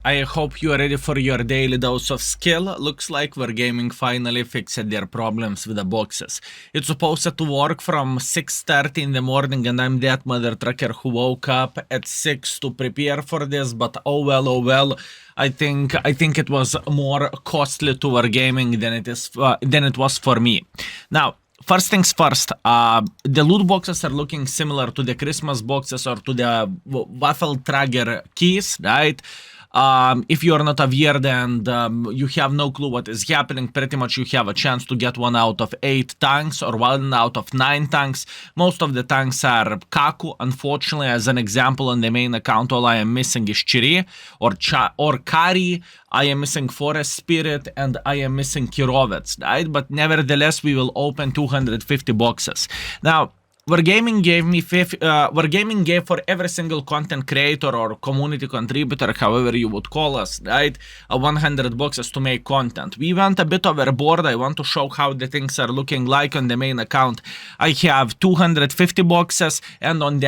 I hope you are ready for your daily dose of skill. Looks like Wargaming finally fixed their problems with the boxes. It's supposed to work from 6:30 in the morning, and I'm that mother trucker who woke up at 6 to prepare for this, but oh well. I think it was more costly to Wargaming than it was for me. Now, first things first, the loot boxes are looking similar to the Christmas boxes or to the Waffle Trager keys, right? If you're not aware and you have no clue what is happening, pretty much you have a chance to get 1 out of 8 tanks or 1 out of 9 tanks. Most of the tanks are Kaku. Unfortunately, as an example, on the main account, all I am missing is Chiri or Kari. I am missing Forest Spirit and I am missing Kirovets, right? But nevertheless, we will open 250 boxes. Now, Wargaming gave for every single content creator or community contributor, however you would call us, right, 100 boxes to make content. We went a bit overboard. I want to show how the things are looking like on the main account. I have 250 boxes, and on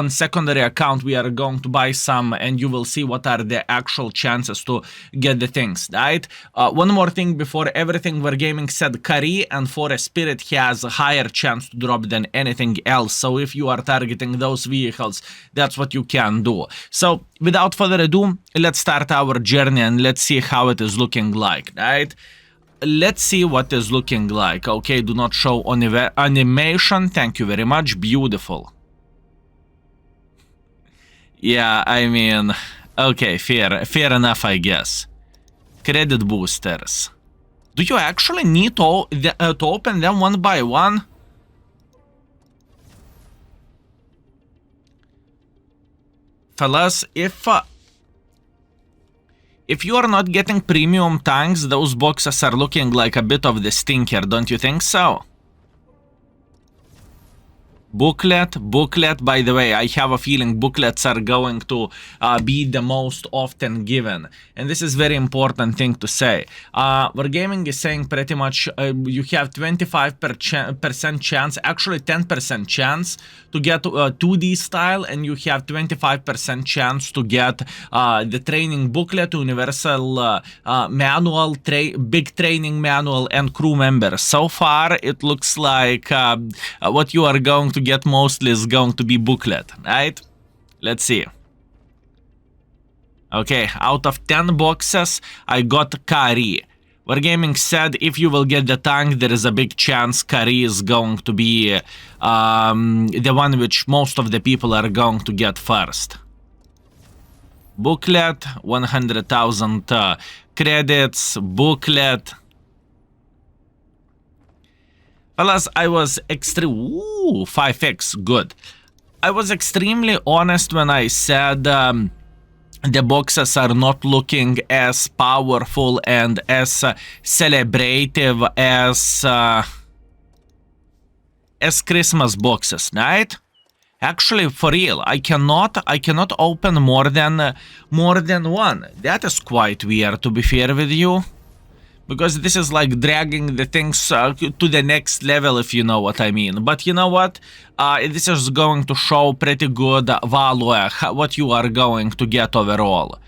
secondary account we are going to buy some, and you will see what are the actual chances to get the things, right? One more thing before everything, Wargaming said Kari and Forest Spirit has a higher chance to drop than anything else, so if you are targeting those vehicles, that's what you can do. So without further ado, let's start our journey and let's see how it is looking like, right? Let's see what is looking like. Okay, do not show animation, thank you very much, beautiful. Yeah, I mean, okay, fair enough, I guess. Credit boosters. Do you actually need to open them one by one? Fellas, if you are not getting premium tanks, those boxes are looking like a bit of the stinker, don't you think so? Booklet, by the way, I have a feeling booklets are going to be the most often given. And this is very important thing to say. Wargaming is saying pretty much you have 25% chance, actually 10% chance to get 2D style, and you have 25% chance to get the training booklet, universal manual, big training manual, and crew members. So far, it looks like what you are going to get mostly is going to be booklet, right? Let's see. Okay, out of 10 boxes, I got Kari. Wargaming said if you will get the tank, there is a big chance Kari is going to be the one which most of the people are going to get first. Booklet, 100,000 credits, booklet. Fellas, I was 5x, good. I was extremely honest when I said the boxes are not looking as powerful and as celebrative as Christmas boxes, right? Actually, for real, I cannot open more than one. That is quite weird, to be fair with you. Because this is like dragging the things to the next level, if you know what I mean. But you know what? This is going to show pretty good value, what you are going to get overall.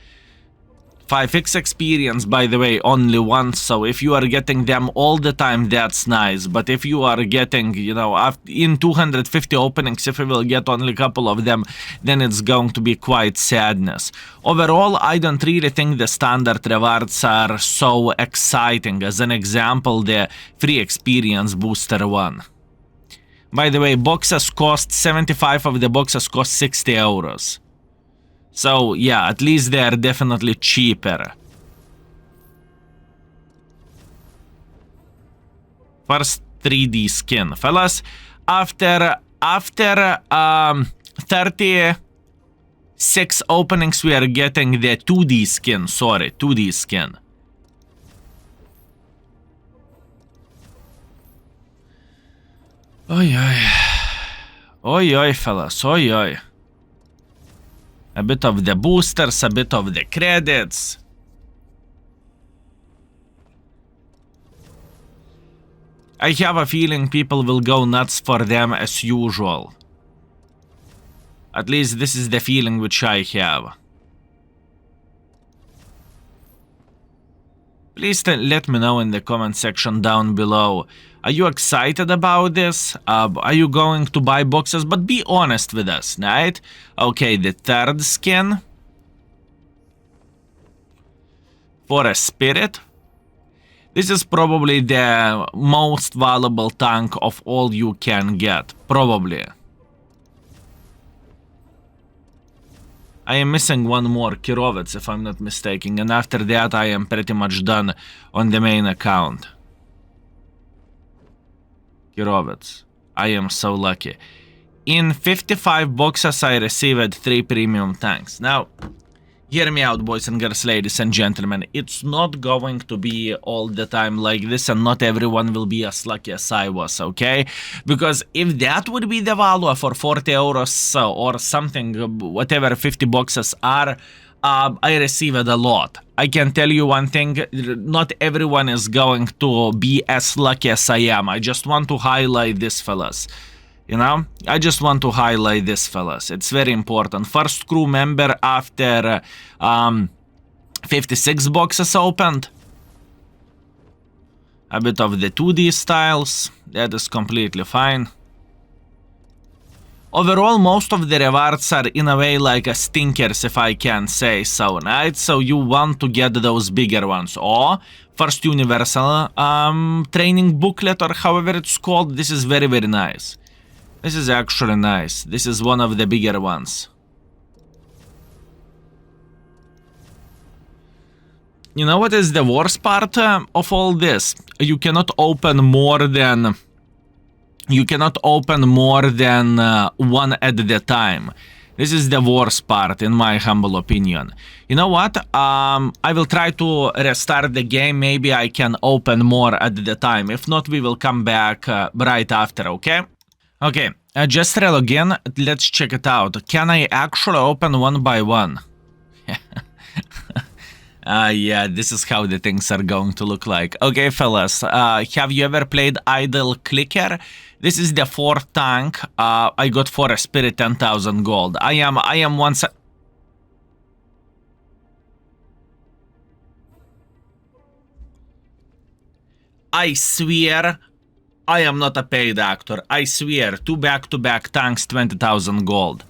5x experience, by the way, only once, so if you are getting them all the time, that's nice. But if you are getting, you know, in 250 openings, if you will get only a couple of them, then it's going to be quite sadness. Overall, I don't really think the standard rewards are so exciting. As an example, the free experience booster one. By the way, boxes cost 75 of the boxes cost 60 euros. So, yeah, at least they are definitely cheaper. First 3D skin. Fellas, after 36 openings, we are getting the 2D skin. Sorry, 2D skin. Oi, oi. Oi, oi, fellas. Oi, oi. A bit of the boosters, a bit of the credits. I have a feeling people will go nuts for them as usual. At least this is the feeling which I have. Please let me know in the comment section down below. Are you excited about this? Are you going to buy boxes? But be honest with us, right? Okay, the third skin. For a spirit. This is probably the most valuable tank of all you can get. Probably. I am missing one more, Kirovets, if I'm not mistaken. And after that, I am pretty much done on the main account. Kirovets. I am so lucky. In 55 boxes, I received 3 premium tanks. Now, hear me out, boys and girls, ladies and gentlemen. It's not going to be all the time like this, and not everyone will be as lucky as I was, okay? Because if that would be the value for 40 euros or something, whatever 50 boxes are, I received a lot. I can tell you one thing, not everyone is going to be as lucky as I am. I just want to highlight this, fellas. You know, I just want to highlight this, fellas. It's very important. First crew member after 56 boxes opened. A bit of the 2D styles. That is completely fine. Overall, most of the rewards are in a way like a stinkers, if I can say so, right? So you want to get those bigger ones. Or first universal training booklet, or however it's called. This is very, very nice. This is actually nice. This is one of the bigger ones. You know what is the worst part of all this? You cannot open more than... You cannot open more than one at the time. This is the worst part, in my humble opinion. You know what? I will try to restart the game. Maybe I can open more at the time. If not, we will come back right after, okay? Okay, just relog in. Let's check it out. Can I actually open one by one? Yeah, this is how the things are going to look like. Okay, fellas, have you ever played Idle Clicker? This is the 4th tank. I got for a spirit 10,000 gold. I am once... I swear... I am not a paid actor. I swear, 2 back-to-back tanks, 20,000 gold.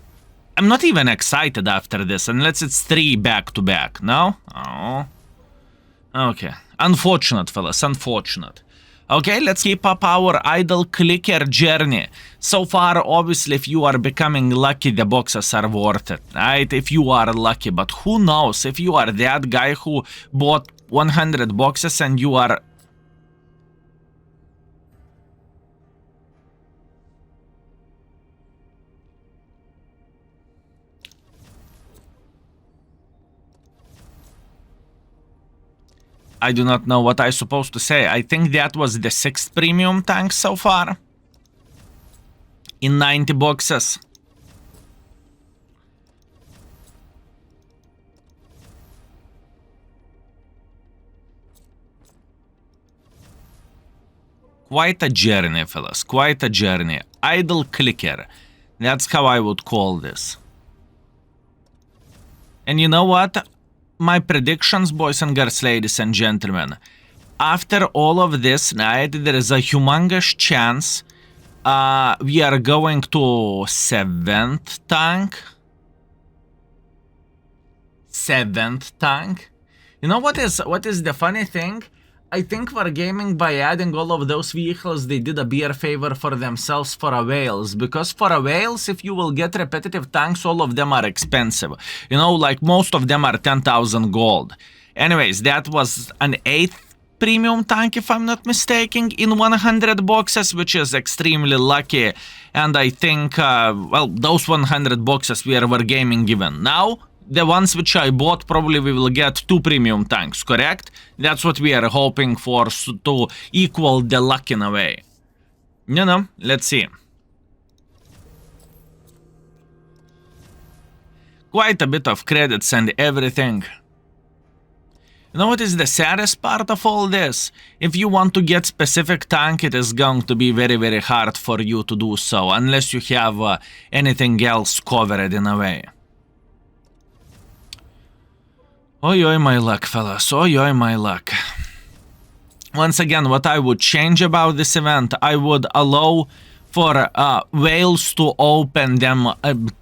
I'm not even excited after this, unless it's 3 back-to-back, no? Oh. Okay. Unfortunate, fellas, unfortunate. Okay, let's keep up our idle clicker journey. So far, obviously, if you are becoming lucky, the boxes are worth it, right? If you are lucky, but who knows? If you are that guy who bought 100 boxes and you are... I do not know what I'm supposed to say. I think that was the 6th premium tank so far. In 90 boxes. Quite a journey, fellas. Quite a journey. Idle clicker. That's how I would call this. And you know what? My predictions, boys and girls, ladies and gentlemen. After all of this, right, there is a humongous chance we are going to 7th tank. 7th tank. You know what is the funny thing? I think Wargaming, by adding all of those vehicles, they did a beer favor for themselves for a whales. Because for a whales, if you will get repetitive tanks, all of them are expensive. You know, like most of them are 10,000 gold. Anyways, that was an 8th premium tank, if I'm not mistaken, in 100 boxes, which is extremely lucky. And I think, well, those 100 boxes we are Wargaming given. Now, the ones which I bought, probably we will get 2 premium tanks, correct? That's what we are hoping for, to equal the luck in a way. You know, let's see. Quite a bit of credits and everything. You know what is the saddest part of all this? If you want to get specific tank, it is going to be very, very hard for you to do so, unless you have anything else covered in a way. Oi, oi, my luck, fellas. Oi, oi, my luck. Once again, what I would change about this event, I would allow for whales to open them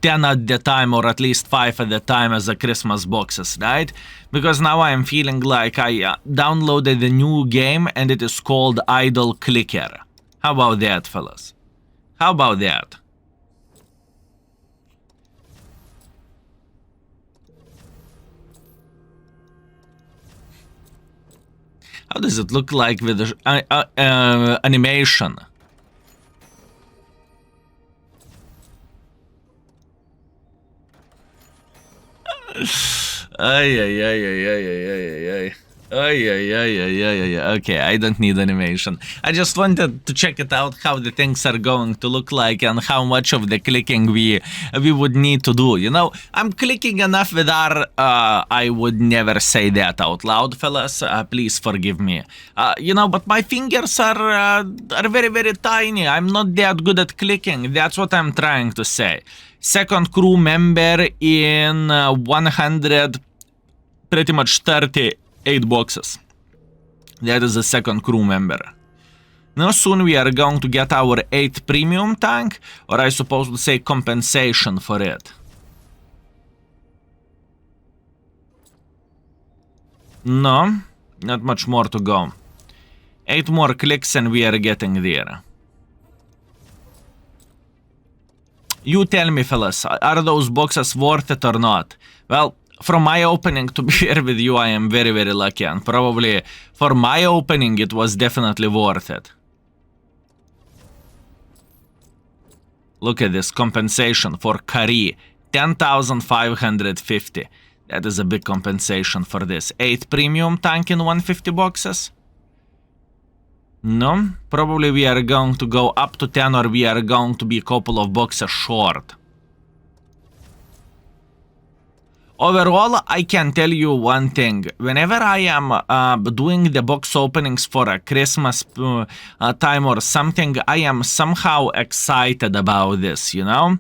10 at the time, or at least 5 at the time as a Christmas boxes, right? Because now I am feeling like I downloaded a new game and it is called Idle Clicker. How about that, fellas? How about that? How does it look like with the animation? Okay, I don't need animation. I just wanted to check it out, how the things are going to look like and how much of the clicking we would need to do. You know, I'm clicking enough with R. I would never say that out loud, fellas. Please forgive me. You know, but my fingers are very, very tiny. I'm not that good at clicking. That's what I'm trying to say. Second crew member in 100, pretty much 38 boxes. That is the second crew member. Now soon we are going to get our 8th premium tank, or I suppose to say compensation for it. No, not much more to go. 8 more clicks and we are getting there. You tell me, fellas, are those boxes worth it or not? Well, from my opening, to be fair with you, I am very, very lucky, and probably for my opening, it was definitely worth it. Look at this compensation for Kari, 10,550. That is a big compensation for this. 8 premium tank in 150 boxes? No, probably we are going to go up to 10, or we are going to be a couple of boxes short. Overall, I can tell you one thing. Whenever I am doing the box openings for a Christmas time or something, I am somehow excited about this, you know?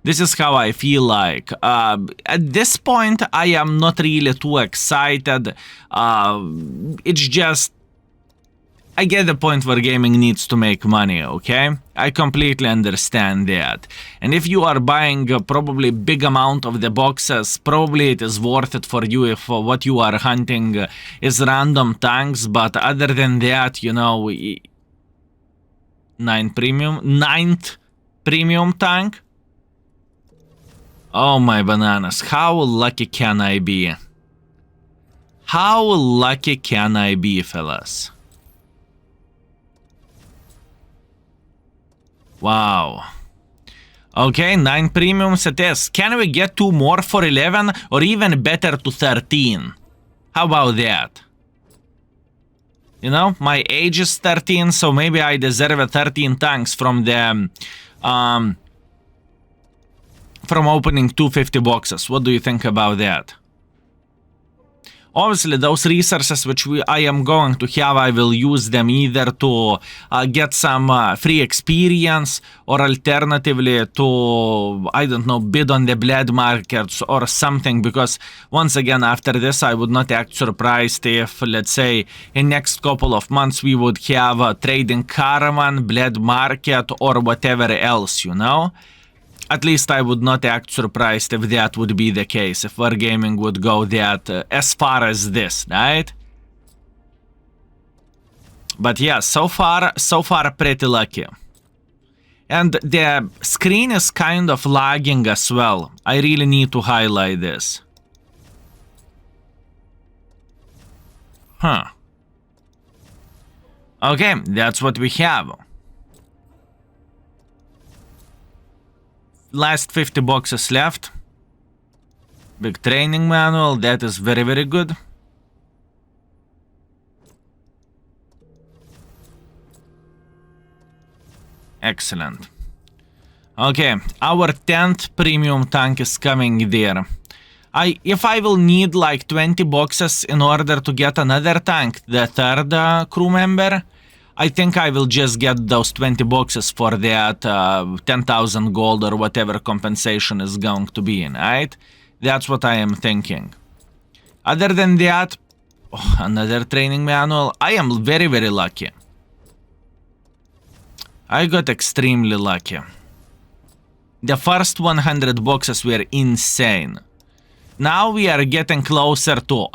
This is how I feel like. At this point, I am not really too excited. It's just, I get the point where gaming needs to make money, okay? I completely understand that. And if you are buying probably big amount of the boxes, probably it is worth it for you if what you are hunting is random tanks. But other than that, you know, 9th premium tank? Oh my bananas, how lucky can I be? How lucky can I be, fellas? Wow. Okay, 9 premiums it is. Can we get 2 more for 11, or even better to 13? How about that? You know, my age is 13, so maybe I deserve 13 tanks from the from opening 250 boxes. What do you think about that? Obviously, those resources which I am going to have, I will use them either to get some free experience, or alternatively to, I don't know, bid on the blade markets or something. Because once again, after this, I would not act surprised if, let's say, in next couple of months, we would have a trading caravan, blade market, or whatever else, you know? At least I would not act surprised if that would be the case, if Wargaming would go that as far as this, right? But yeah, so far pretty lucky. And the screen is kind of lagging as well. I really need to highlight this. Huh. Okay, that's what we have. Last 50 boxes left. Big training manual, that is very, very good. Excellent. Okay, our 10th premium tank is coming there. If I will need like 20 boxes in order to get another tank, the 3rd crew member, I think I will just get those 20 boxes for that 10,000 gold or whatever compensation is going to be in, right? That's what I am thinking. Other than that, Oh, another training manual. I am very, very lucky. I got extremely lucky. The first 100 boxes were insane. Now we are getting closer to...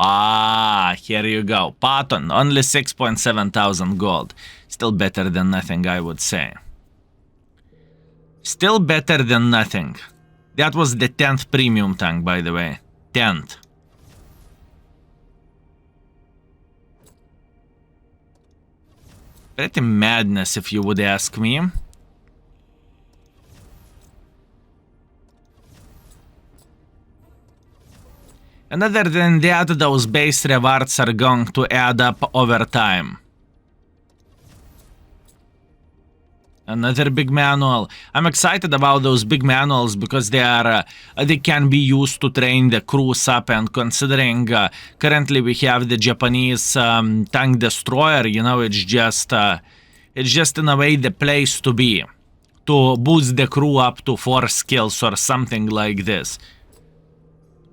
here you go. Patton, only 6.7 thousand gold. Still better than nothing, I would say. Still better than nothing. That was the 10th premium tank, by the way. 10th. Pretty madness, if you would ask me. And other than that, those base rewards are going to add up over time. Another big manual. I'm excited about those big manuals because they can be used to train the crews up, and considering currently we have the Japanese tank destroyer, you know, it's just in a way the place to be, to boost the crew up to 4 skills or something like this.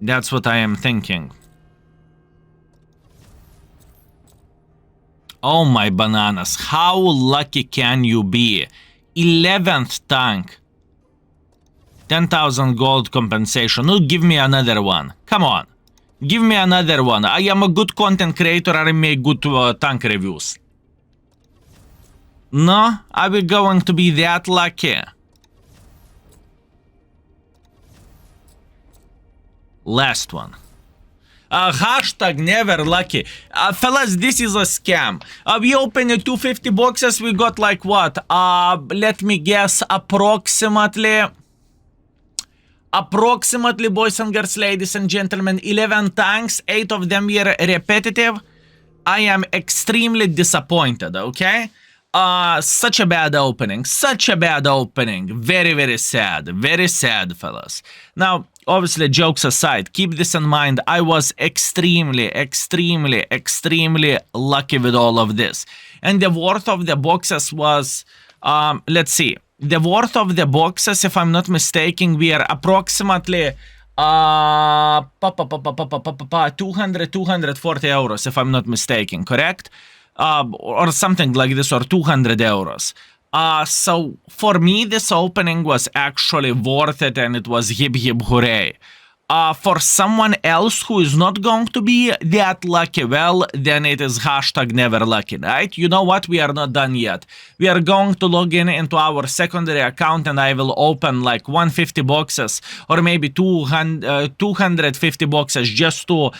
That's what I am thinking. Oh my bananas, how lucky can you be? 11th tank. 10,000 gold compensation. No, give me another one. Come on. Give me another one. I am a good content creator. I make good tank reviews. No? Are we going to be that lucky? Last one. Hashtag never lucky. Fellas, this is a scam. We opened 250 boxes. We got like what? Let me guess, approximately, boys and girls, ladies and gentlemen, 11 tanks. 8 of them were repetitive. I am extremely disappointed, okay? Such a bad opening. Such a bad opening. Very, very sad. Very sad, fellas. Now, obviously, jokes aside, keep this in mind. I was extremely lucky with all of this. And the worth of the boxes was, let's see. The worth of the boxes, if I'm not mistaken, we are approximately 240 euros, if I'm not mistaken, correct? Or something like this, or 200 euros. So for me, this opening was actually worth it, and it was hip hip hooray. For someone else who is not going to be that lucky, well, then it is hashtag never lucky, right? You know what? We are not done yet. We are going to log in into our secondary account, and I will open like 150 boxes or maybe 250 boxes just to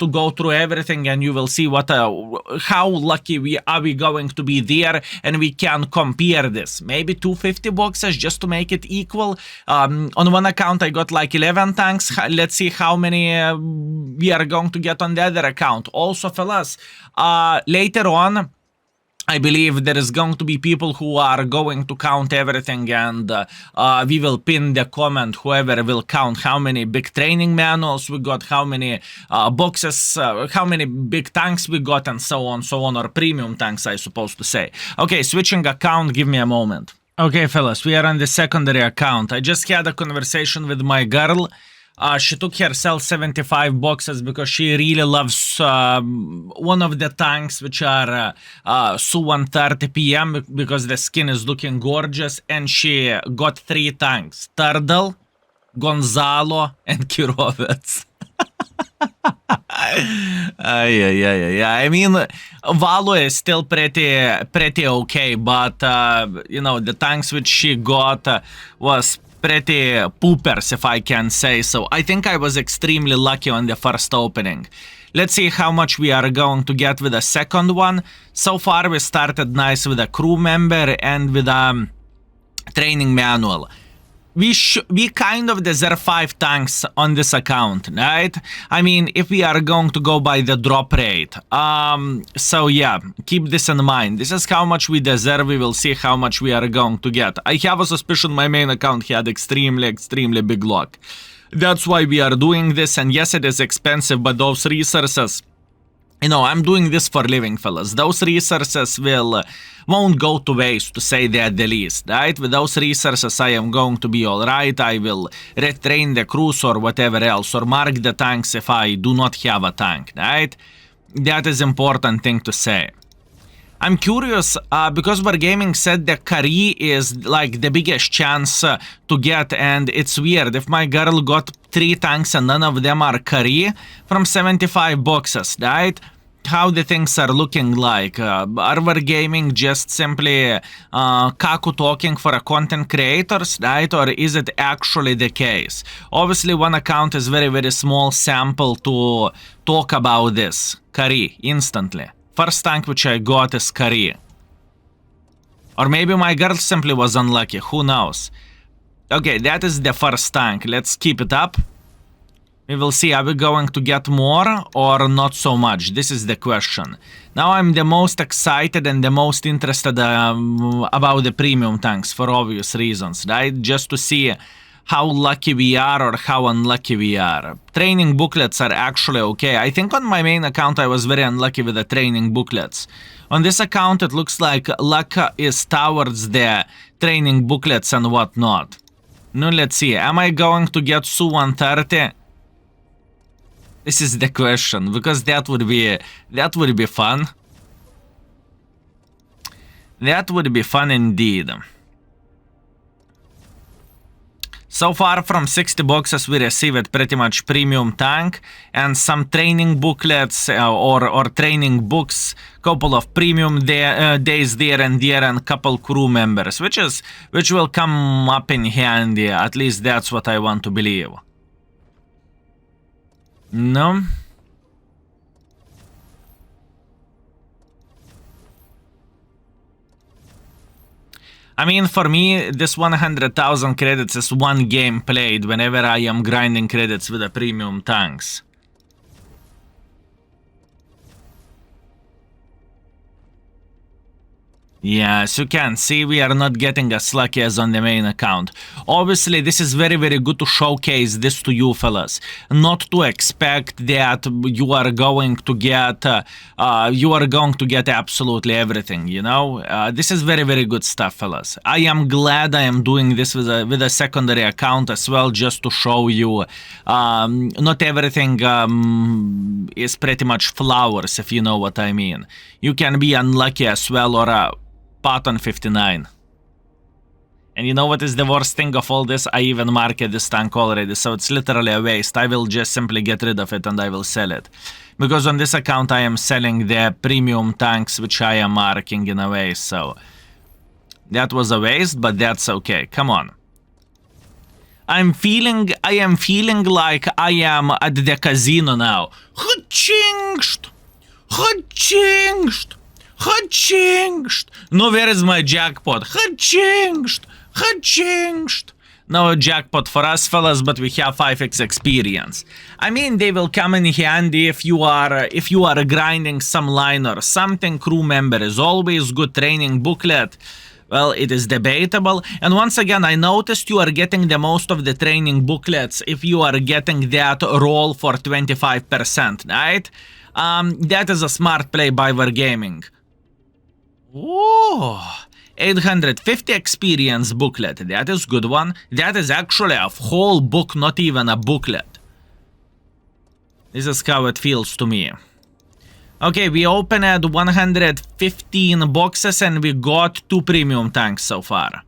go through everything, and you will see what how lucky we going to be there, and we can compare this. Maybe 250 boxes just to make it equal. On one account, I got like 11 tanks. Let's see how many we are going to get on the other account. Also, fellas, later on, I believe there is going to be people who are going to count everything, and we will pin the comment, whoever will count how many big training manuals we got, how many boxes, how many big tanks we got, and so on, or premium tanks, I suppose to say. Okay, switching account, give me a moment. Okay, fellas, we are on the secondary account. I just had a conversation with my girl. She took herself 75 boxes because she really loves one of the tanks, which are Su 130 PM, because the skin is looking gorgeous, and she got 3 tanks: Turtle, Gonzalo, and Kirovets. I mean, Valo is still pretty okay, but you know, the tanks which she got was pretty poopers, if I can say so. I think I was extremely lucky on the first opening. Let's see how much we are going to get with the second one. So far, we started nice with a crew member and with a training manual. We kind of deserve 5 tanks on this account, right? I mean, if we are going to go by the drop rate. So yeah, keep this in mind. This is how much we deserve. We will see how much we are going to get. I have a suspicion my main account had extremely big luck. That's why we are doing this, and yes, it is expensive, but those resources... You know, I'm doing this for a living, fellas. Those resources won't go to waste, to say that the least, right? With those resources, I am going to be alright. I will retrain the crews or whatever else, or mark the tanks if I do not have a tank, right? That is important thing to say. I'm curious because Wargaming said that Kari is like the biggest chance to get, and it's weird. If my girl got 3 tanks and none of them are Kari from 75 boxes, right? How the things are looking like? Are Wargaming just simply Kaku talking for a content creators, right? Or is it actually the case? Obviously, one account is very small sample to talk about this. Kari, instantly. First tank which I got is Kari. Or maybe my girl simply was unlucky, who knows. Okay, that is the first tank. Let's keep it up. We will see, are we going to get more or not so much? This is the question. Now I'm the most excited and the most interested about the premium tanks for obvious reasons, right? Just to see how lucky we are or how unlucky we are. Training booklets are actually okay. I think on my main account I was very unlucky with the training booklets. On this account it looks like luck is towards the training booklets and whatnot. Now let's see, am I going to get Su 130? This is the question, because that would be fun. That would be fun indeed. So far from 60 boxes we received pretty much premium tank and some training booklets or training books, couple of premium days there and couple crew members, which will come up in handy. At least that's what I want to believe. No. I mean, for me, this 100,000 credits is one game played whenever I am grinding credits with the premium tanks. Yeah, as you can see, we are not getting as lucky as on the main account. Obviously, this is very good to showcase this to you fellas. Not to expect that you are going to get absolutely everything, you know? This is very good stuff, fellas. I am glad I am doing this with a secondary account as well, just to show you not everything is pretty much flowers, if you know what I mean. You can be unlucky as well, or pot on 59. And you know what is the worst thing of all this? I even marked this tank already, so it's literally a waste. I will just simply get rid of it and I will sell it. Because on this account I am selling the premium tanks which I am marking in a way, so that was a waste, but that's okay. Come on. I am feeling like I am at the casino now. Ha-chinged! Ha-chinged! Ha-chinged! No, where is my jackpot? Ha-chinged! Ha-chinged! No jackpot for us fellas, but we have 5x experience. I mean, they will come in handy if you are grinding some line or something. Crew member is always good. Training booklet, well, it is debatable. And once again, I noticed you are getting the most of the training booklets if you are getting that roll for 25%, right? That is a smart play by Wargaming. Oh, 850 experience booklet. That is good one. That is actually a whole book, not even a booklet. This is how it feels to me. Okay, we opened 115 boxes and we got 2 premium tanks so far.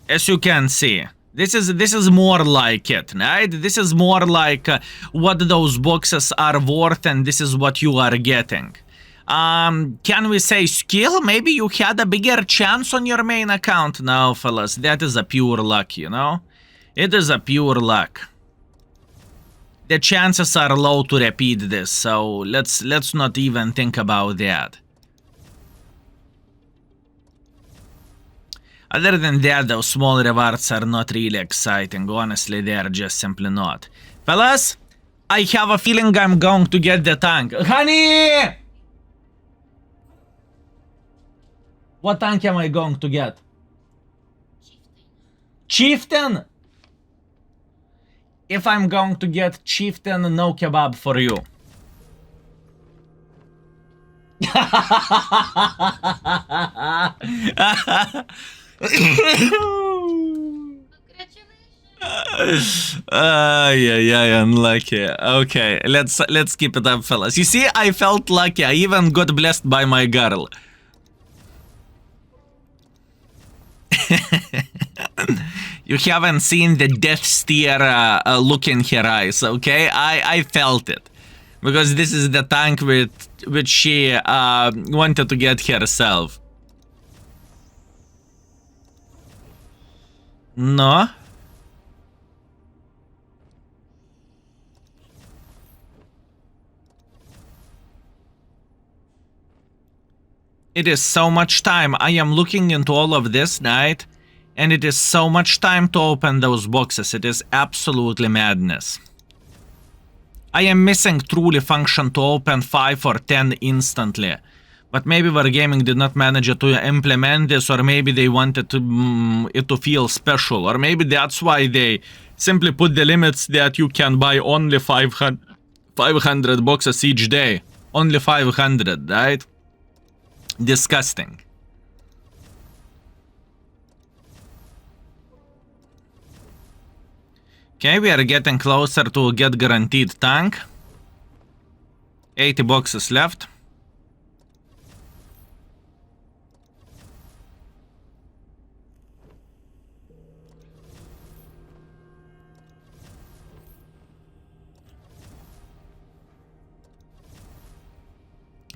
As you can see. This is more like it, right? This is more like what those boxes are worth, and this is what you are getting. Can we say skill? Maybe you had a bigger chance on your main account. No, fellas, that is a pure luck, you know? It is a pure luck. The chances are low to repeat this, so let's not even think about that. Other than that, those small rewards are not really exciting. Honestly, they are just simply not. Fellas, I have a feeling I'm going to get the tank. Honey! What tank am I going to get? Chieftain? If I'm going to get Chieftain, no kebab for you. Congratulations! Yeah, unlucky. Okay, let's keep it up, fellas. You see, I felt lucky. I even got blessed by my girl. You haven't seen the death stare look in her eyes, okay? I felt it. Because this is the tank which she wanted to get herself. No? It is so much time. I am looking into all of this, right? And it is so much time to open those boxes. It is absolutely madness. I am missing truly function to open 5 or 10 instantly. But maybe Wargaming did not manage to implement this, or maybe they wanted to, it to feel special, or maybe that's why they simply put the limits that you can buy only 500 boxes each day. Only 500, right? Disgusting. Okay, we are getting closer to get guaranteed tank. 80 boxes left.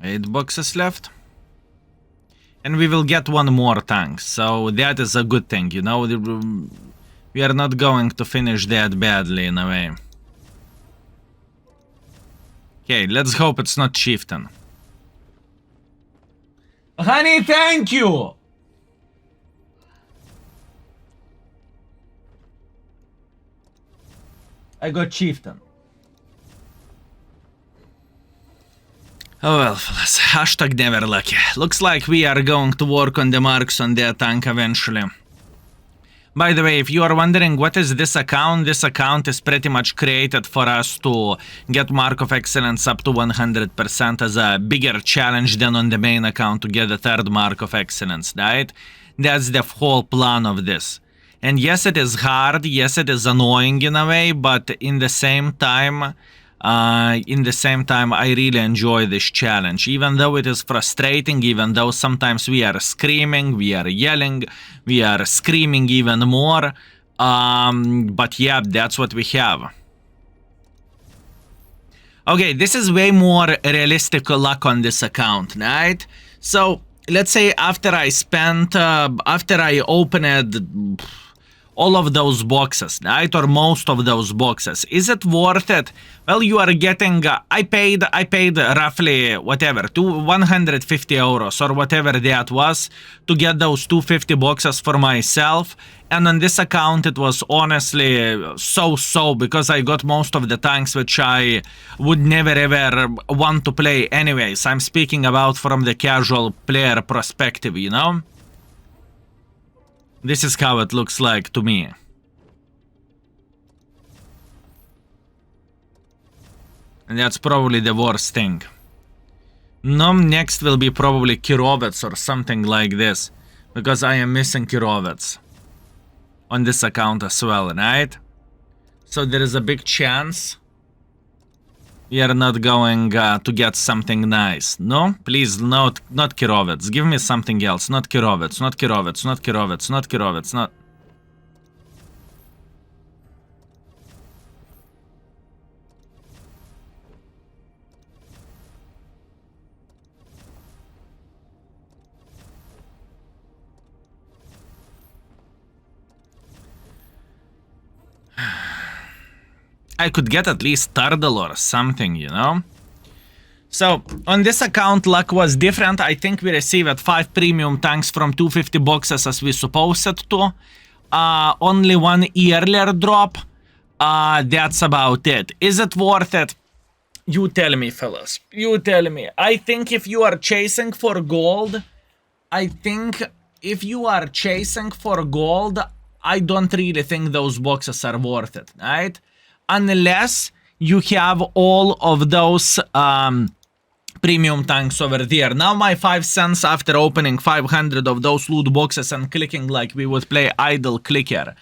Eight boxes left. And we will get one more tank, so that is a good thing, you know. We are not going to finish that badly in a way. Okay, let's hope it's not Chieftain. Honey, thank you! I got Chieftain. Oh well, fellas. Hashtag never lucky. Looks like we are going to work on the marks on that tank eventually. By the way, if you are wondering what is this account is pretty much created for us to get Mark of Excellence up to 100% as a bigger challenge than on the main account to get the third Mark of Excellence, right? That's the whole plan of this. And yes, it is hard, yes, it is annoying in a way, but in the same time, I really enjoy this challenge, even though it is frustrating, even though sometimes we are screaming, we are yelling, we are screaming even more, but yeah, that's what we have. Okay, this is way more realistic luck on this account, right? So, let's say after I opened all of those boxes, right, or most of those boxes, is it worth it? Well, you are getting, I paid roughly, whatever, 150 euros or whatever that was to get those 250 boxes for myself. And on this account, it was honestly so-so, because I got most of the tanks which I would never ever want to play anyways. I'm speaking about from the casual player perspective, you know? This is how it looks like to me. And that's probably the worst thing. No, next will be probably Kirovets or something like this, because I am missing Kirovets on this account as well, right? So there is a big chance we are not going to get something nice. No, please, not Kirovets. Give me something else. Not Kirovets, not Kirovets, not Kirovets, not Kirovets, not... I could get at least Tardal or something, you know? So, on this account, luck was different. I think we received 5 premium tanks from 250 boxes as we supposed to. Only one earlier drop. That's about it. Is it worth it? You tell me, fellas. You tell me. I think if you are chasing for gold, I don't really think those boxes are worth it, right? Unless you have all of those premium tanks over there. Now my 5 cents after opening 500 of those loot boxes and clicking like we would play idle clicker.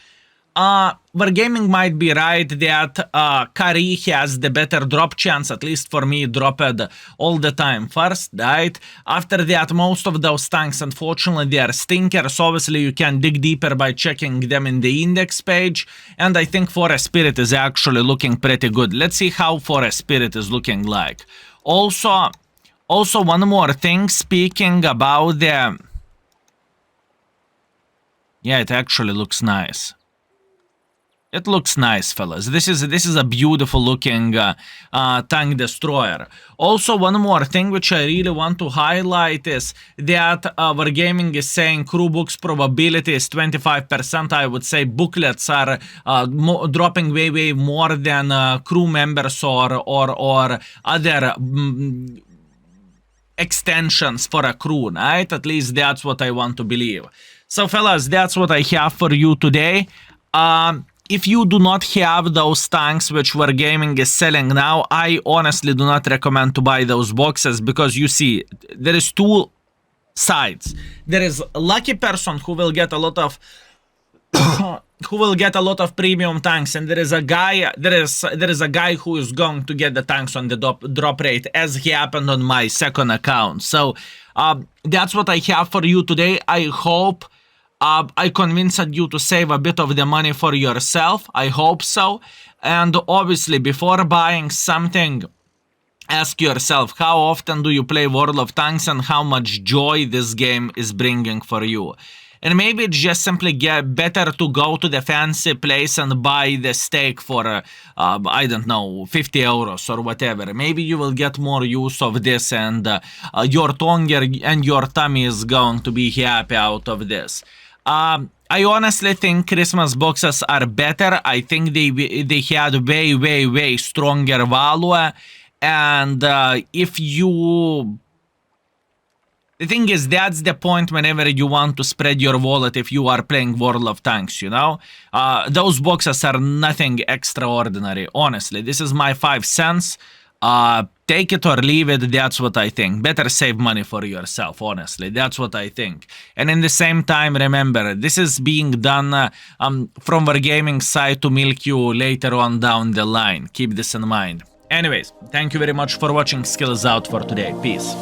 Wargaming might be right that Kari has the better drop chance, at least for me, dropped all the time first, right? After that, most of those tanks, unfortunately, they are stinkers. Obviously, you can dig deeper by checking them in the index page, and I think Forest Spirit is actually looking pretty good. Let's see how Forest Spirit is looking like. Also, one more thing, speaking about the... Yeah, it actually looks nice. It looks nice, fellas. This is a beautiful looking tank destroyer. Also, one more thing which I really want to highlight is that Wargaming is saying crew books probability is 25%. I would say booklets are dropping way more than crew members or other extensions for a crew, right? At least that's what I want to believe. So, fellas, that's what I have for you today. If you do not have those tanks which Wargaming is selling now, I honestly do not recommend to buy those boxes, because you see, there is two sides. There is a lucky person who will get a lot of premium tanks, and there is a guy who is going to get the tanks on the drop rate, as happened on my second account. So that's what I have for you today. I hope I convinced you to save a bit of the money for yourself. I hope so. And obviously, before buying something, ask yourself, how often do you play World of Tanks and how much joy this game is bringing for you? And maybe it's just simply better to go to the fancy place and buy the steak for, I don't know, 50 euros or whatever. Maybe you will get more use of this, and your tongue and your tummy is going to be happy out of this. I honestly think Christmas boxes are better. I think they had way stronger value. And if you... The thing is, that's the point whenever you want to spread your wallet if you are playing World of Tanks, you know? Those boxes are nothing extraordinary, honestly. This is my 5 cents. Take it or leave it, that's what I think. Better save money for yourself, honestly. That's what I think. And in the same time, remember, this is being done from Wargaming side to milk you later on down the line. Keep this in mind. Anyways, thank you very much for watching. Skills out for today. Peace.